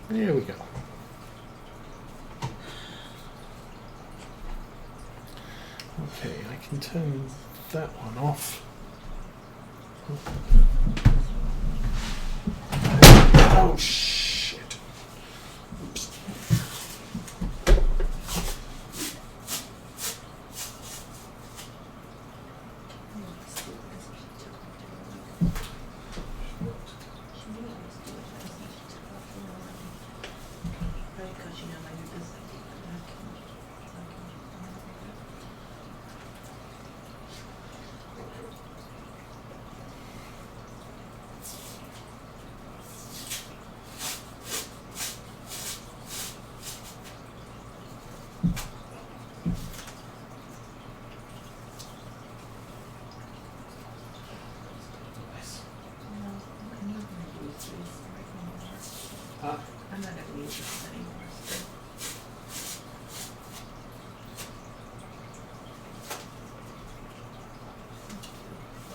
There we go. Okay, I can turn that one off. Oh shit. Oops. I'm not going to use this anymore.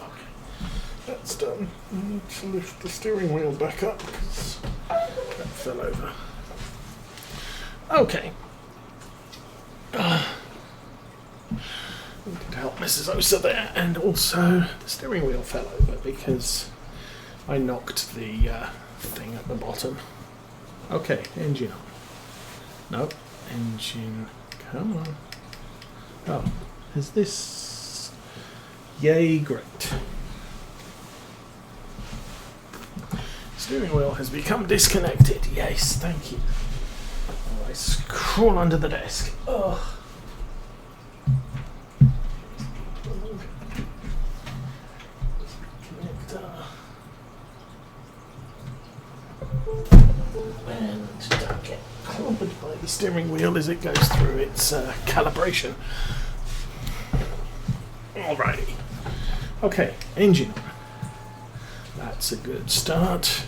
Okay, that's done. I need to lift the steering wheel back up because that fell over. Okay. Needed to help Mrs. Osa there, and also the steering wheel fell over because I knocked the thing at the bottom. Okay, engine on. Nope, engine, come on. Oh, is this... Yay, great. Steering wheel has become disconnected. Yes, thank you. Let's crawl under the desk. Ugh. And don't get clobbered by the steering wheel as it goes through its calibration. Alrighty. Okay, engine on. That's a good start.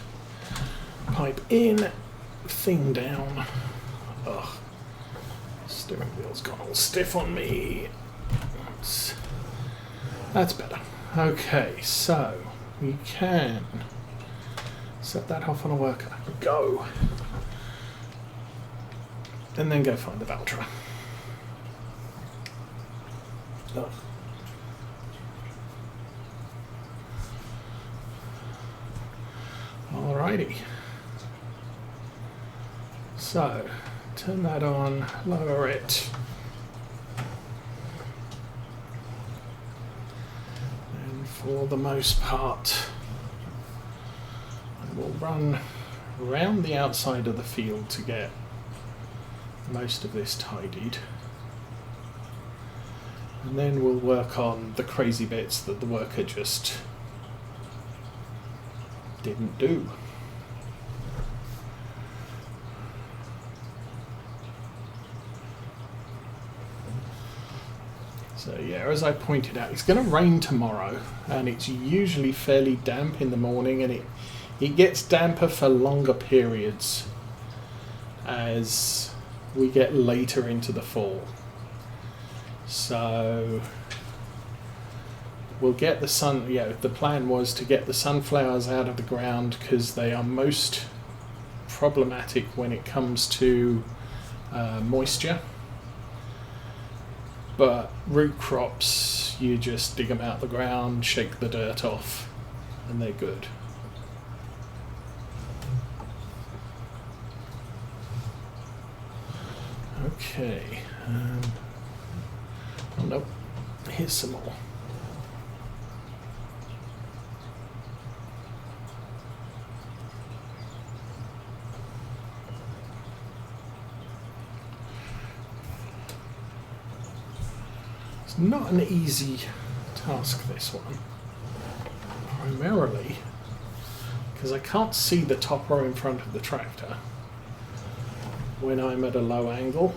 Pipe in, thing down. Ugh. Steering wheel's gone all stiff on me. That's better. Okay, so we can set that off on a worker. Go. And then go find the Valtra. Ugh. Alrighty. So, turn that on, lower it. And for the most part, I will run around the outside of the field to get most of this tidied. And then we'll work on the crazy bits that the worker just didn't do. So yeah, as I pointed out, it's going to rain tomorrow, and it's usually fairly damp in the morning, and it gets damper for longer periods as we get later into the fall. So we'll get the sun, the plan was to get the sunflowers out of the ground because they are most problematic when it comes to moisture. But root crops, you just dig them out the ground, shake the dirt off, and they're good. Okay. Oh no, here's some more. It's not an easy task, this one. Primarily because I can't see the top row in front of the tractor when I'm at a low angle,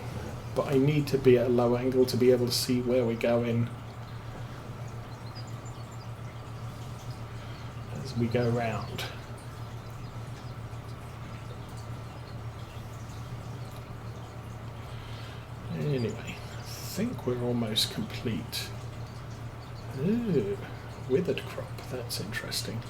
but I need to be at a low angle to be able to see where we're going as we go round. Anyway, I think we're almost complete. Ooh, withered crop, that's interesting.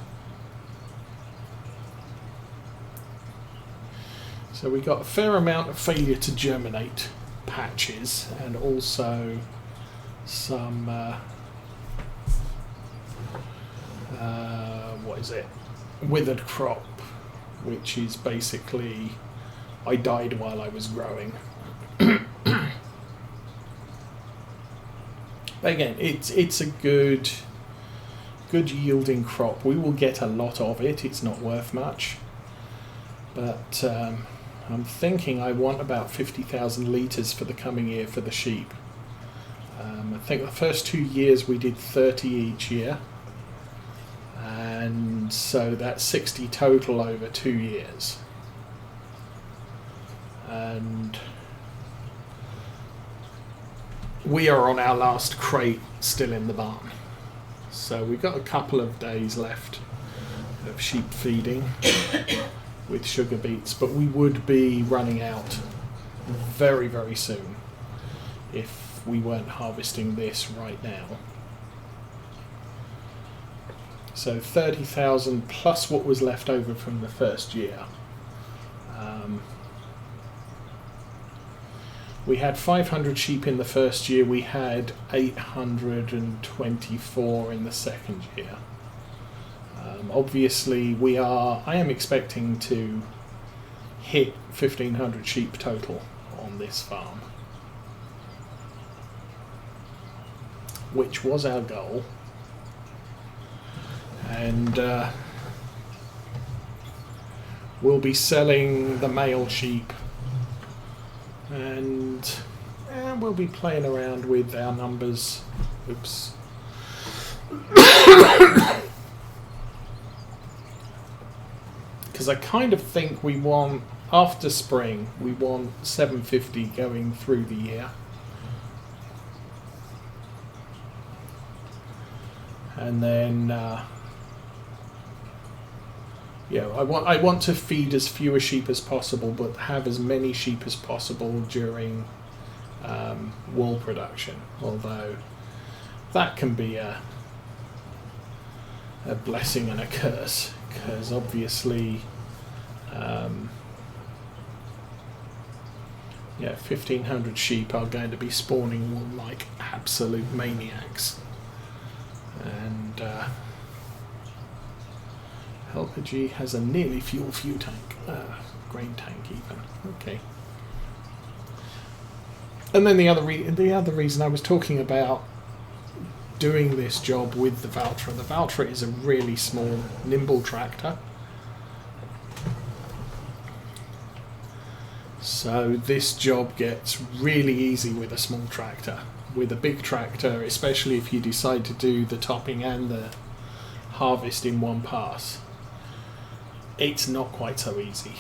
So we got a fair amount of failure to germinate patches, and also some what is it? Withered crop, which is basically I died while I was growing. But again, it's a good yielding crop. We will get a lot of it. It's not worth much, but I'm thinking I want about 50,000 litres for the coming year for the sheep. I think the first 2 years we did 30 each year, and so that's 60 total over 2 years. And we are on our last crate still in the barn, so we've got a couple of days left of sheep feeding with sugar beets, but we would be running out very, very soon if we weren't harvesting this right now. So 30,000 plus what was left over from the first year. We had 500 sheep in the first year, we had 824 in the second year. Obviously I am expecting to hit 1,500 sheep total on this farm, which was our goal. And we'll be selling the male sheep, and we'll be playing around with our numbers. Oops. Because I kind of think we want, after spring, we want 750 going through the year. And then I want to feed as few sheep as possible, but have as many sheep as possible during wool production. Although that can be a blessing and a curse, because obviously, 1,500 sheep are going to be spawning wool like absolute maniacs. And Helper G has a nearly fuel tank, grain tank even. Okay. And then the other reason I was talking about doing this job with the Valtra. The Valtra is a really small, nimble tractor. So this job gets really easy with a small tractor. With a big tractor, especially if you decide to do the topping and the harvest in one pass, it's not quite so easy.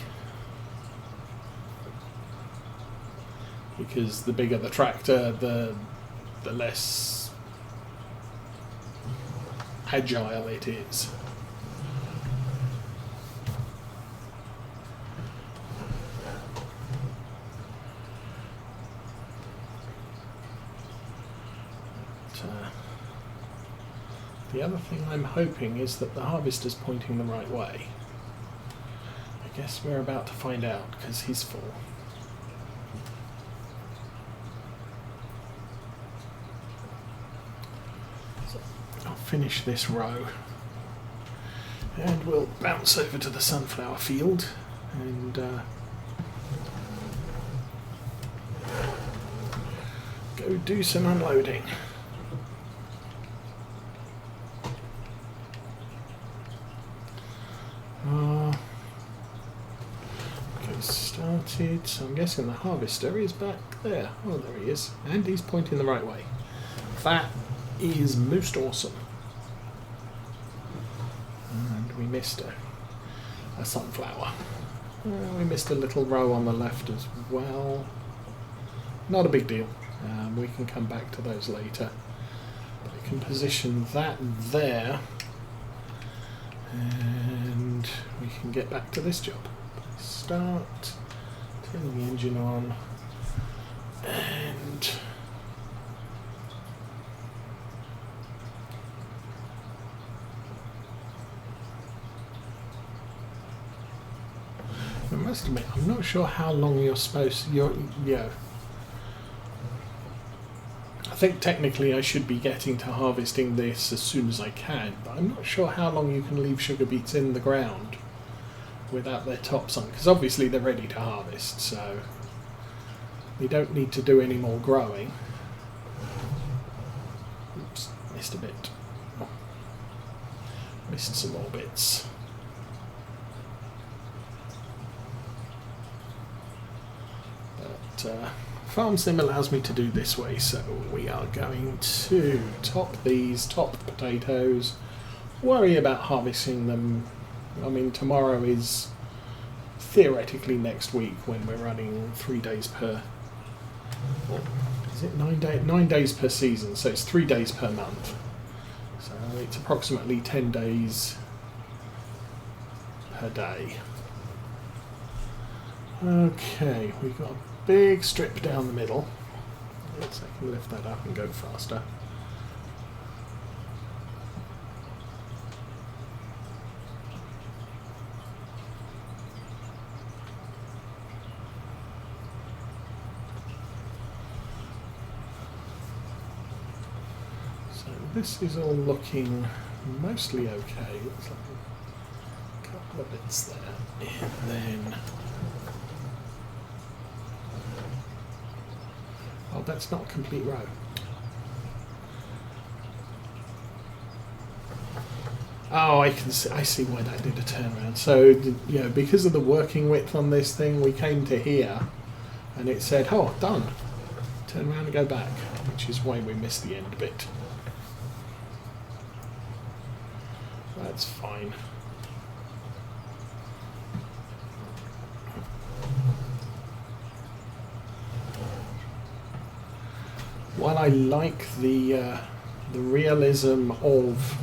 Because the bigger the tractor, the less agile it is. The other thing I'm hoping is that the harvester's pointing the right way. I guess we're about to find out, because he's full. So I'll finish this row, and we'll bounce over to the sunflower field and go do some unloading. Started, so I'm guessing the harvester is back there. Oh, there he is, and he's pointing the right way. That is most awesome. And we missed a sunflower. We missed a little row on the left as well. Not a big deal. We can come back to those later. But I can position that there, and we can get back to this job. Start, turn the engine on, and I must admit, I'm not sure how long you're supposed. Yeah. I think technically I should be getting to harvesting this as soon as I can, but I'm not sure how long you can leave sugar beets in the ground without their tops on, because obviously they're ready to harvest, so we don't need to do any more growing. Oops, missed a bit. Oh, missed some more bits. But Farm Sim allows me to do this way, so we are going to top the potatoes, worry about harvesting them. I mean, tomorrow is theoretically next week when we're running 3 days per, or is it 9 days per season, so it's 3 days per month. So it's approximately 10 days per day. Okay, we've got a big strip down the middle. Let's I can lift that up and go faster. So this is all looking mostly okay. Looks like a couple of bits there, and then. Oh, that's not a complete row. Oh, I see why that did a turnaround. So, you know, because of the working width on this thing, we came to here, and it said, "Oh, done." Turn around and go back, which is why we missed the end bit. That's fine. While I like the realism of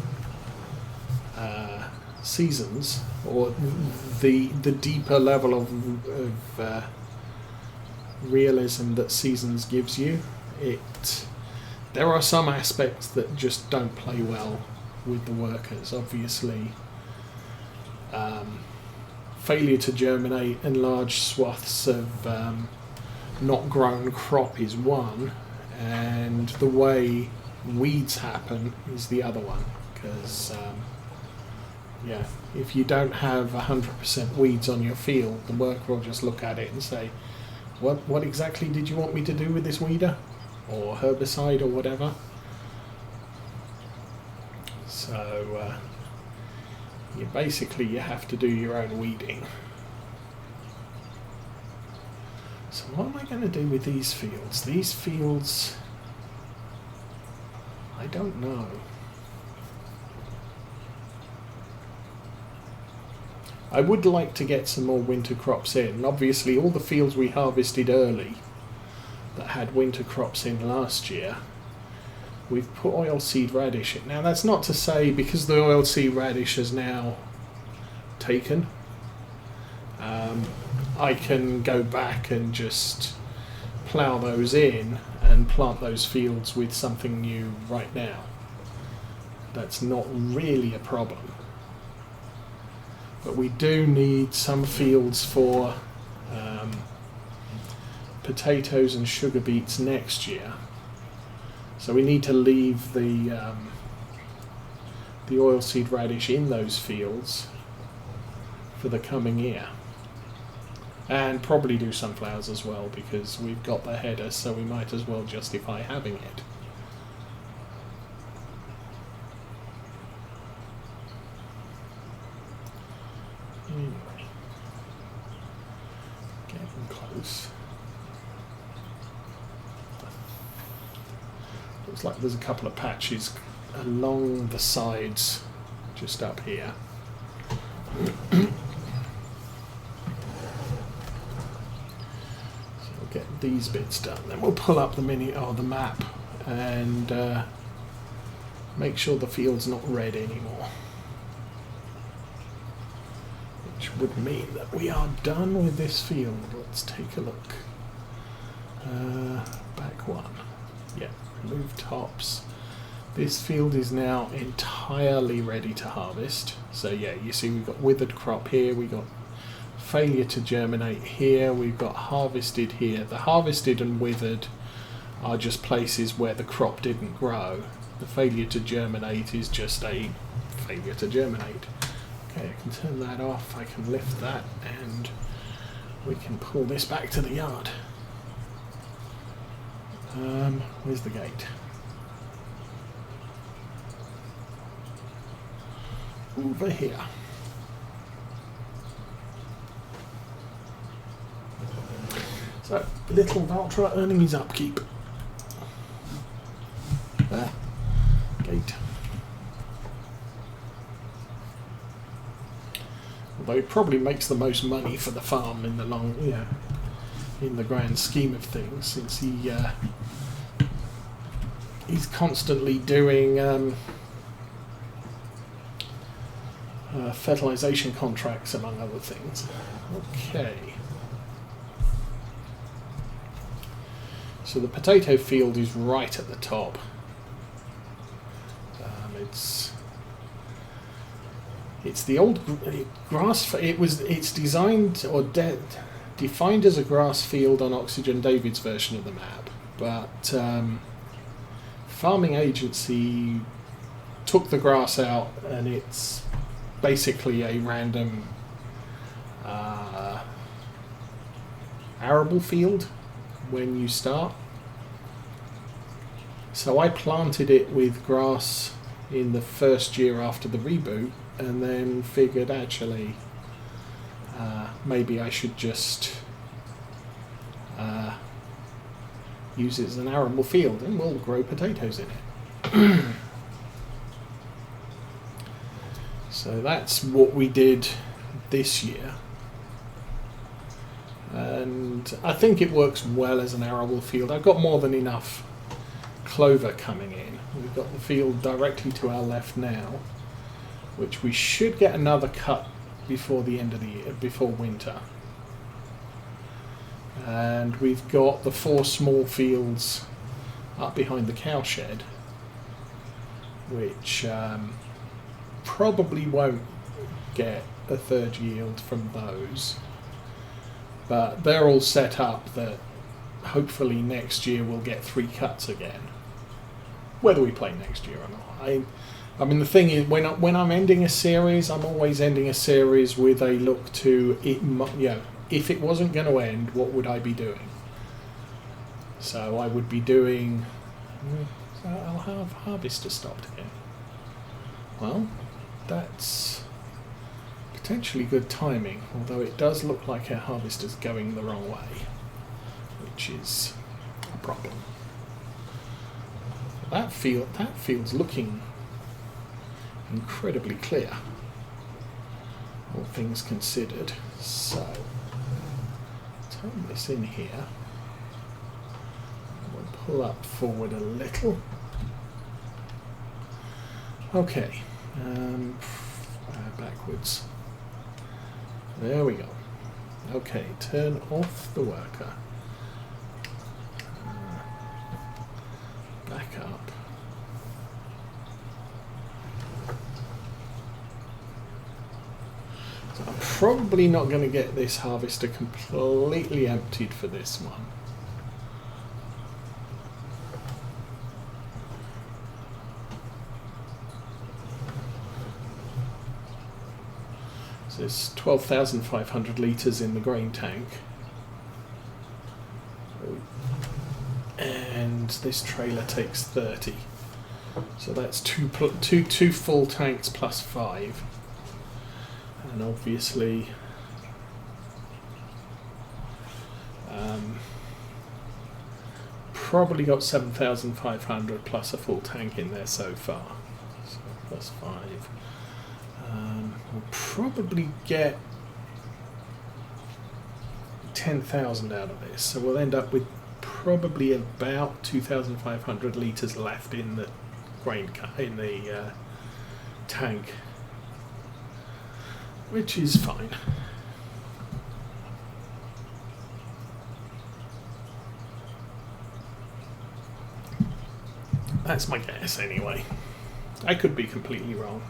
seasons, or the deeper level of realism that seasons gives you, there are some aspects that just don't play well with the workers. Obviously, failure to germinate and large swaths of not grown crop is one. And the way weeds happen is the other one, because yeah, if you don't have 100% weeds on your field, the worker will just look at it and say, what exactly did you want me to do with this weeder or herbicide or whatever? So you have to do your own weeding. So what am I going to do with these fields? These fields, I don't know. I would like to get some more winter crops in. And obviously all the fields we harvested early that had winter crops in last year, we've put oilseed radish in. Now that's not to say, because the oilseed radish is now taken, I can go back and just plough those in and plant those fields with something new right now. That's not really a problem. But we do need some fields for potatoes and sugar beets next year. So we need to leave the oilseed radish in those fields for the coming year. And probably do sunflowers as well, because we've got the header, so we might as well justify having it. Anyway, getting close. Looks like there's a couple of patches along the sides, just up here. Get these bits done, then we'll pull up the the map and make sure the field's not red anymore, which would mean that we are done with this field. Let's take a look. Back one. Yeah, remove tops. This field is now entirely ready to harvest. So yeah, you see we've got withered crop here, we got failure to germinate here. We've got harvested here. The harvested and withered are just places where the crop didn't grow. The failure to germinate is just a failure to germinate. Okay, I can turn that off. I can lift that and we can pull this back to the yard. Where's the gate? Over here. So, little Valtra earning his upkeep. There. Gate. Although it probably makes the most money for the farm in the long, in the grand scheme of things, since he's constantly doing fertilization contracts, among other things. Okay. So the potato field is right at the top. It's the old grass. It's designed or defined as a grass field on Oxygen David's version of the map, but Farming Agency took the grass out, and it's basically a random arable field when you start. So I planted it with grass in the first year after the reboot, and then figured actually maybe I should just use it as an arable field and we'll grow potatoes in it. So that's what we did this year, and I think it works well as an arable field. I've got more than enough clover coming in. We've got the field directly to our left now, which we should get another cut before the end of the year, before winter. And we've got the 4 small fields up behind the cowshed, which probably won't get a third yield from those, but they're all set up that hopefully next year we'll get 3 cuts again, whether we play next year or not. I mean, the thing is, when I'm ending a series, I'm always ending a series with a look to it. If it wasn't going to end, what would I be doing? So I would be doing. I'll have harvester stopped again. Well, that's potentially good timing, although it does look like our harvester's going the wrong way, which is a problem. That field's looking incredibly clear, all things considered. So turn this in here. We'll pull up forward a little. Okay, backwards. There we go. Okay, turn off the worker. Back up. So I'm probably not going to get this harvester completely emptied for this one. So there's 12,500 litres in the grain tank. And this trailer takes 30. So that's two full tanks plus 5. And obviously probably got 7,500 plus a full tank in there so far. So plus 5. We'll probably get 10,000 out of this. So we'll end up with probably about 2,500 litres left in the tank, which is fine. That's my guess anyway. I could be completely wrong.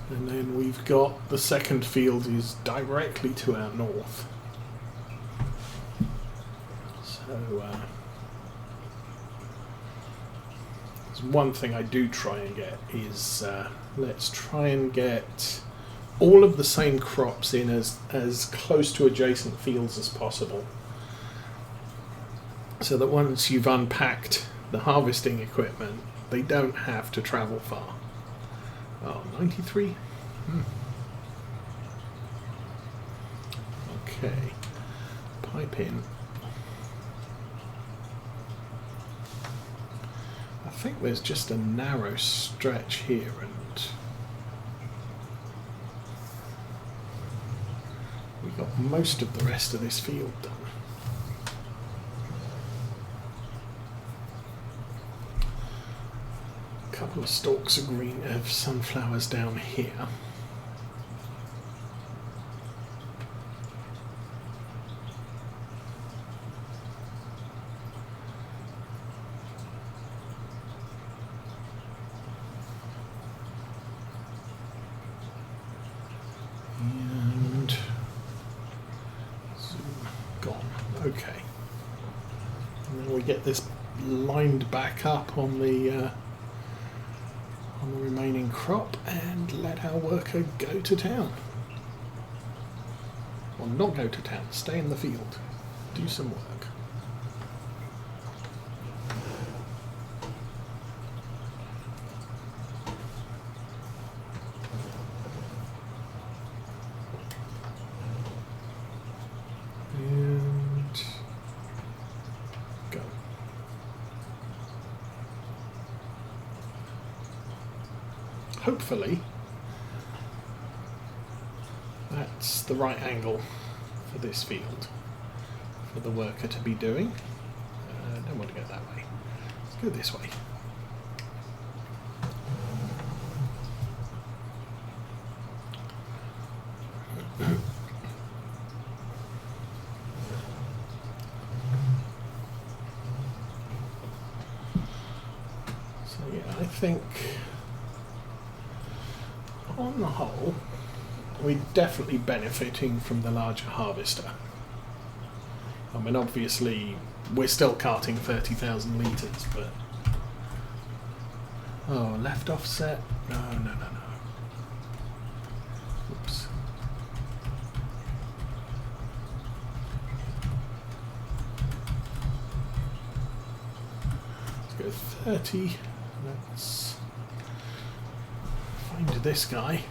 And then we've got the second field is directly to our north. So there's one thing I do try and get is let's try and get all of the same crops in as close to adjacent fields as possible, so that once you've unpacked the harvesting equipment, they don't have to travel far. Oh, 93? Okay. Pipe in. I think there's just a narrow stretch here, and we got most of the rest of this field done. Couple of stalks of green of sunflowers down here. And zoom, gone. Okay. And then we get this lined back up on the remaining crop and let our worker go to town. Well, not go to town, stay in the field, do some work. And go. Hopefully that's the right angle for this field for the worker to be doing. Don't want to go that way. Let's go this way. So yeah, I think on the whole, we're definitely benefiting from the larger harvester. I mean, obviously, we're still carting 30,000 litres, but... Oh, left offset? No. Oops. Let's go 30. Let's find this guy.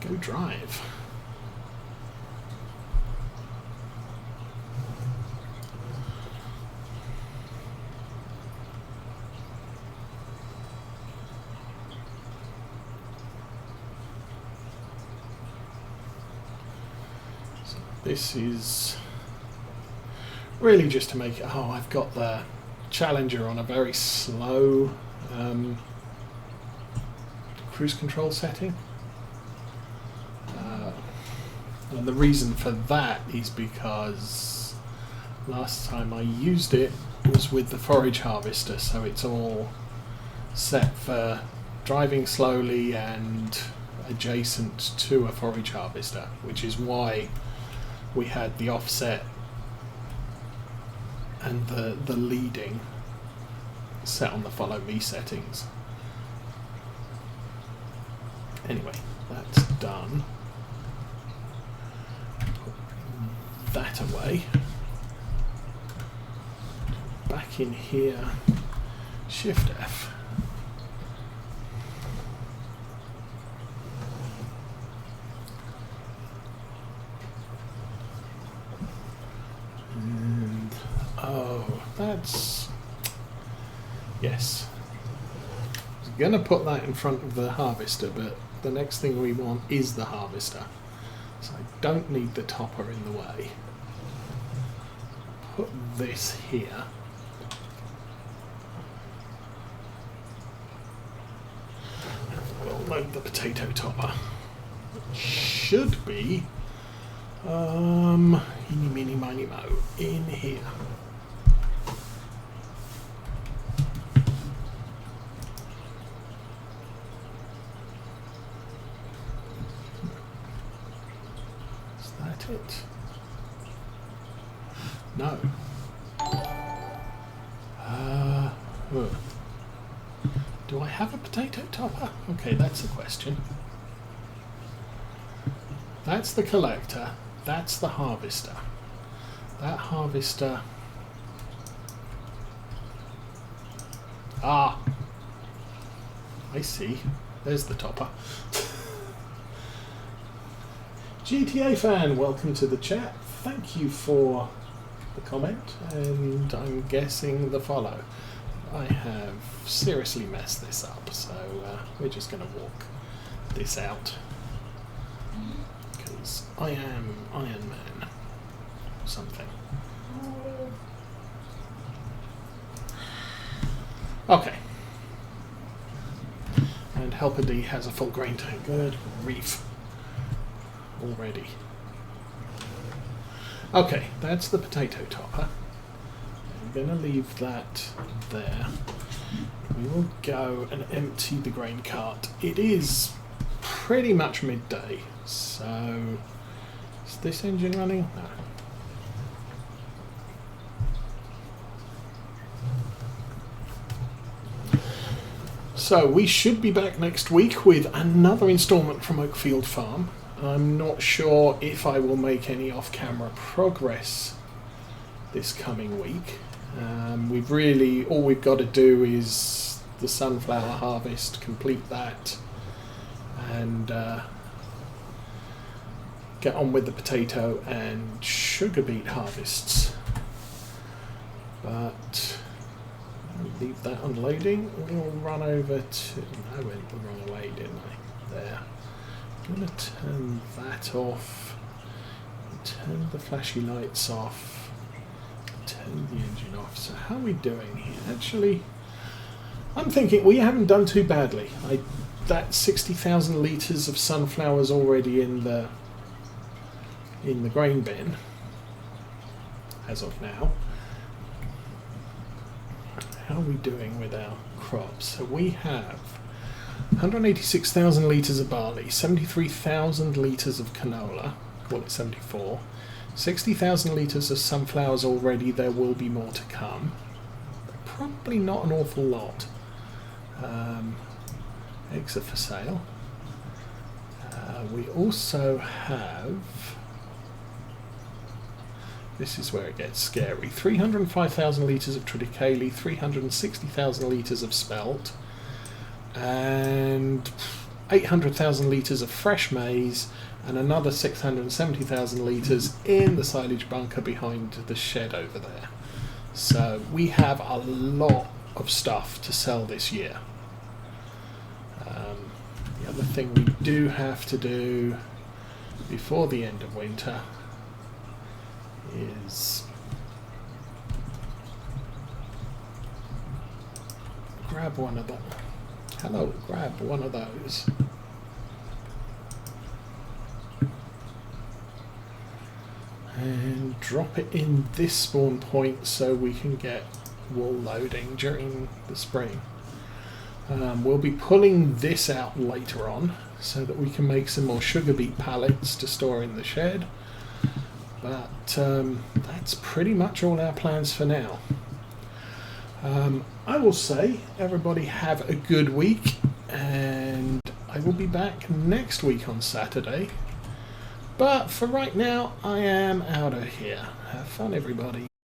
Go drive. So this is really just to make it. Oh, I've got the Challenger on a very slow cruise control setting. And the reason for that is because last time I used it was with the forage harvester, so it's all set for driving slowly and adjacent to a forage harvester, which is why we had the offset and the leading set on the follow me settings. Anyway, that's done. That away. Back in here, Shift F. And oh, that's yes. I was gonna put that in front of the harvester, but the next thing we want is the harvester. So I don't need the topper in the way. Put this here. We'll load the potato topper. It should be eeny, meeny, miny, mo in here. it? No. Do I have a potato topper? Okay, that's the question. That's the collector. That's the harvester. That harvester... Ah! I see. There's the topper. GTA fan, welcome to the chat. Thank you for the comment, and I'm guessing the follow. I have seriously messed this up, so we're just going to walk this out. Because I am Iron Man. Or something. Okay. And Helper D has a full grain tank. Good grief. Already. Okay, that's the potato topper. I'm going to leave that there. We will go and empty the grain cart. It is pretty much midday, so... Is this engine running? No. So we should be back next week with another instalment from Oakfield Farm. I'm not sure if I will make any off-camera progress this coming week. All we've got to do is the sunflower harvest, complete that, and get on with the potato and sugar beet harvests. But I'll leave that unloading. We'll run over to... I went the wrong way, didn't I? There. I'm going to turn that off. Turn the flashy lights off. Turn the engine off. So how are we doing here? Actually, I'm thinking we haven't done too badly. That 60,000 litres of sunflowers already in the grain bin as of now. How are we doing with our crops? So we have 186,000 litres of barley, 73,000 litres of canola, call it 74, 60,000 litres of sunflowers already. There will be more to come. Probably not an awful lot. Eggs are for sale. We also have... This is where it gets scary. 305,000 litres of triticale, 360,000 litres of spelt, and 800,000 litres of fresh maize, and another 670,000 litres in the silage bunker behind the shed over there. So we have a lot of stuff to sell this year. The other thing we do have to do before the end of winter is grab one of them. Hello, grab one of those. And drop it in this spawn point so we can get wool loading during the spring. We'll be pulling this out later on so that we can make some more sugar beet pallets to store in the shed. But that's pretty much all our plans for now. I will say, everybody have a good week, and I will be back next week on Saturday. But for right now, I am out of here. Have fun, everybody.